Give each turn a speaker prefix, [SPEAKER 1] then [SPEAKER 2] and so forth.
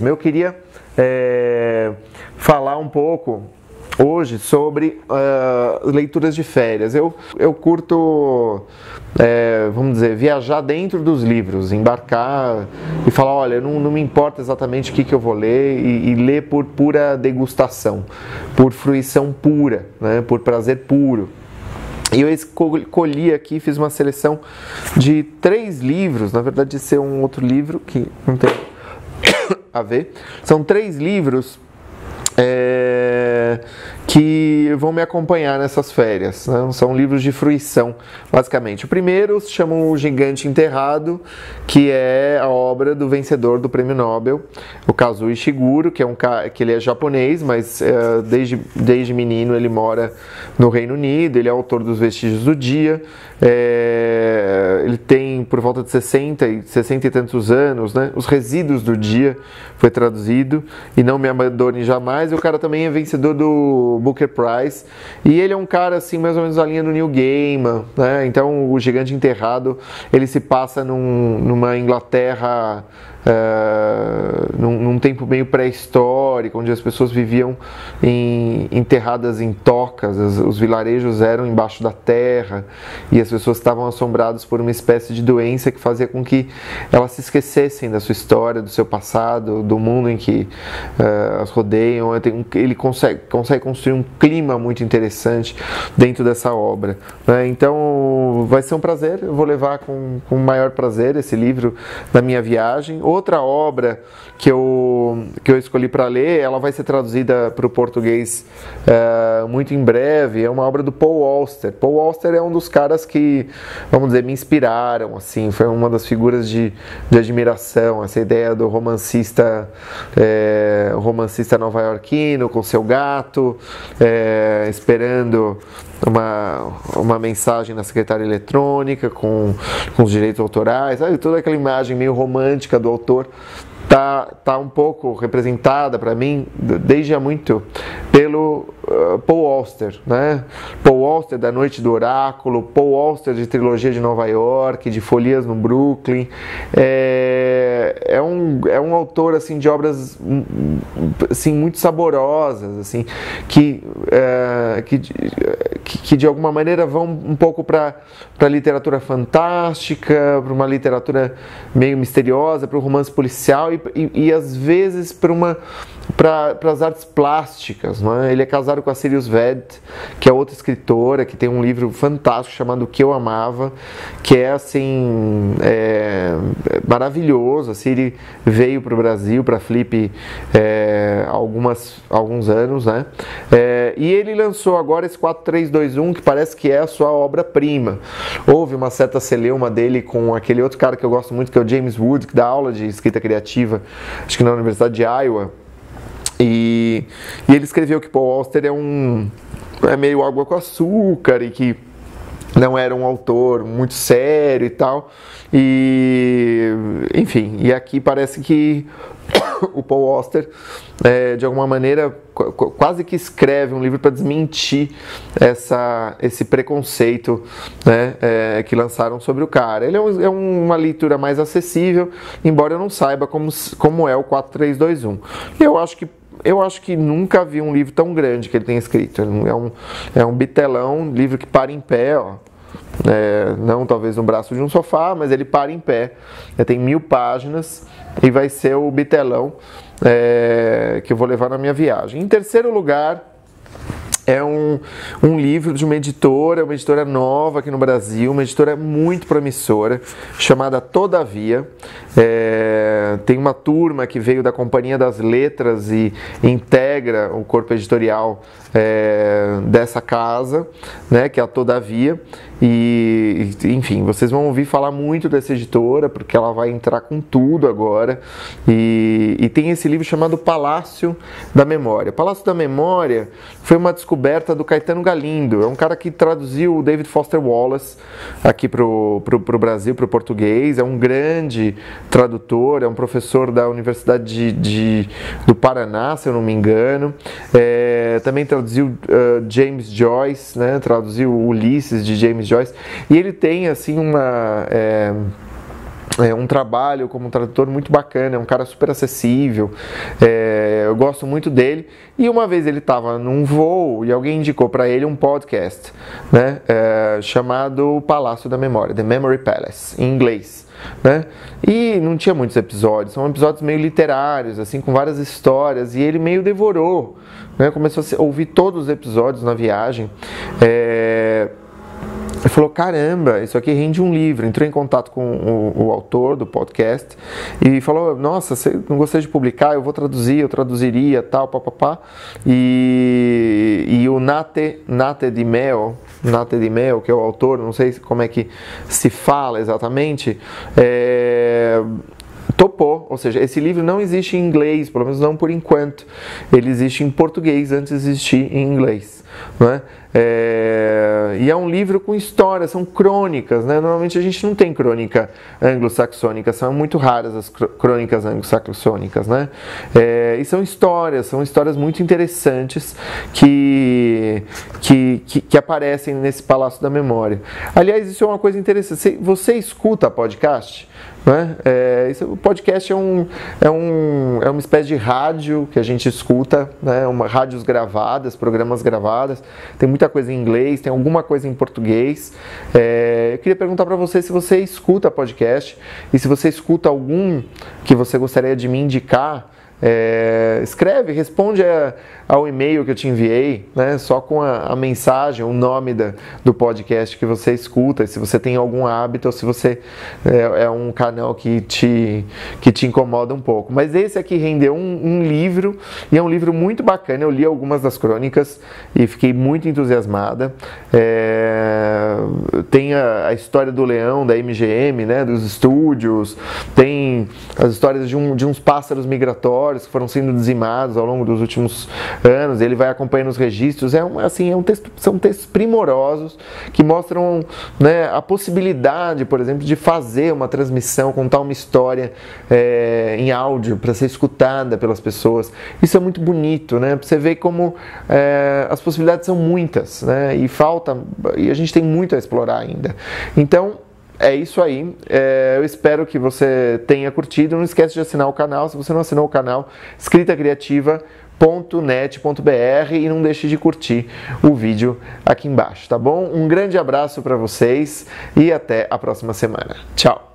[SPEAKER 1] Eu queria falar um pouco hoje sobre leituras de férias. Eu curto, vamos dizer, viajar dentro dos livros, embarcar e falar, olha, não me importa exatamente o que eu vou ler e ler por pura degustação, por fruição pura, né, por prazer puro. E eu escolhi aqui, fiz uma seleção de 3 livros, na verdade esse é um outro livro que não tem a ver. São 3 livros que vão me acompanhar nessas férias, né? São livros de fruição, basicamente. O primeiro se chama O Gigante Enterrado, que é a obra do vencedor do Prêmio Nobel, o Kazuo Ishiguro, que é que ele é japonês, mas desde menino ele mora no Reino Unido. Ele é autor dos Vestígios do Dia. Ele tem por volta de 60 e tantos anos, né? Os Resíduos do Dia foi traduzido, e Não Me Abandone Jamais. E o cara também é vencedor do Booker Prize, e ele é um cara assim mais ou menos na linha do Neil Gaiman, né? Então O Gigante Enterrado, ele se passa numa Inglaterra num tempo meio pré-histórico, onde as pessoas viviam enterradas em tocas, os vilarejos eram embaixo da terra, e as pessoas estavam assombradas por uma espécie de doença que fazia com que elas se esquecessem da sua história, do seu passado, do mundo em que as rodeiam. Ele consegue construir um clima muito interessante dentro dessa obra, né? Então vai ser um prazer, eu vou levar com o maior prazer esse livro na minha viagem. Outra obra que eu escolhi para ler, ela vai ser traduzida para o português muito em breve. É uma obra do Paul Auster. Paul Auster é um dos caras que, vamos dizer, me inspiraram, assim, foi uma das figuras de admiração, essa ideia do romancista nova-iorquino com seu gato, esperando uma mensagem na secretária eletrônica com os direitos autorais, sabe? Toda aquela imagem meio romântica do autor tá um pouco representada para mim desde há muito pelo Paul Auster, né? Paul Auster da Noite do Oráculo, Paul Auster de Trilogia de Nova York, de Folias no Brooklyn. É um autor assim de obras assim muito saborosas, assim, que de alguma maneira vão um pouco para a literatura fantástica, para uma literatura meio misteriosa, para o romance policial e às vezes para as artes plásticas, não é? Ele é casado com a Sirius Ved, que é outra escritora, que tem um livro fantástico chamado O Que Eu Amava, que é assim, maravilhoso. A Siri veio para o Brasil, para a Flip, alguns anos, né? E ele lançou agora esse 4321, que parece que é a sua obra-prima. Houve uma certa celeuma dele com aquele outro cara que eu gosto muito, que é o James Wood, que dá aula de escrita criativa, acho que na Universidade de Iowa. E ele escreveu que Paul Auster é meio água com açúcar e que não era um autor muito sério e tal. E, enfim, e aqui parece que o Paul Auster, de alguma maneira, quase que escreve um livro para desmentir esse preconceito, né, que lançaram sobre o cara. Ele é uma leitura mais acessível, embora eu não saiba como é o 4321. Eu acho que nunca vi um livro tão grande que ele tenha escrito. É um bitelão, livro que para em pé, ó. Não talvez no braço de um sofá, mas ele para em pé. Tem 1000 páginas e vai ser o bitelão que eu vou levar na minha viagem. Em terceiro lugar, é um livro de uma editora nova aqui no Brasil, uma editora muito promissora, chamada Todavia. Tem uma turma que veio da Companhia das Letras e integra o corpo editorial dessa casa, né, que é a Todavia. E, enfim, vocês vão ouvir falar muito dessa editora, porque ela vai entrar com tudo agora. E tem esse livro chamado Palácio da Memória. Palácio da Memória foi uma descoberta do Caetano Galindo. É um cara que traduziu o David Foster Wallace aqui pro Brasil, pro português. É um grande tradutor, é um professor da Universidade do Paraná, se eu não me engano. Também traduziu James Joyce, né? Traduziu Ulisses de James Joyce. E ele tem assim um trabalho como tradutor muito bacana, é um cara super acessível, eu gosto muito dele. E uma vez ele estava num voo e alguém indicou para ele um podcast, né, chamado Palácio da Memória, The Memory Palace, em inglês. Né? E não tinha muitos episódios, são episódios meio literários, assim, com várias histórias, e ele meio devorou, né? Começou a ouvir todos os episódios na viagem. Ele falou, caramba, isso aqui rende um livro. Entrou em contato com o autor do podcast e falou, nossa, você não gostei de publicar, eu eu traduziria, tal, papapá. E o Nate Di Meo, que é o autor, não sei como é que se fala exatamente, topou, ou seja, esse livro não existe em inglês, pelo menos não por enquanto. Ele existe em português antes de existir em inglês, não é? E é um livro com histórias, são crônicas, né? Normalmente a gente não tem crônica anglo-saxônica, são muito raras as crônicas anglo-saxônicas, né? E são histórias muito interessantes que aparecem nesse Palácio da Memória. Aliás, isso é uma coisa interessante. Você escuta podcast? Né? O podcast é uma espécie de rádio que a gente escuta, né? Rádios gravadas, programas gravados. Tem muita coisa em inglês, tem alguma coisa em português. Eu queria perguntar para você se você escuta podcast e se você escuta algum que você gostaria de me indicar. Escreve, responde ao e-mail que eu te enviei, né, só com a mensagem, o nome do podcast que você escuta, se você tem algum hábito ou se você é um canal que te incomoda um pouco. Mas esse aqui rendeu um livro, e é um livro muito bacana. Eu li algumas das crônicas e fiquei muito entusiasmada. Tem a história do leão, da MGM, né, dos estúdios, tem as histórias de uns pássaros migratórios que foram sendo dizimados ao longo dos últimos anos. Ele vai acompanhando os registros. São textos primorosos que mostram, né, a possibilidade, por exemplo, de fazer uma transmissão, contar uma história em áudio para ser escutada pelas pessoas. Isso é muito bonito, né? Você vê como as possibilidades são muitas, né? E a gente tem muito a explorar ainda. Então, é isso aí, eu espero que você tenha curtido. Não esquece de assinar o canal. Se você não assinou o canal, escritacriativa.net.br, e não deixe de curtir o vídeo aqui embaixo, tá bom? Um grande abraço para vocês e até a próxima semana. Tchau!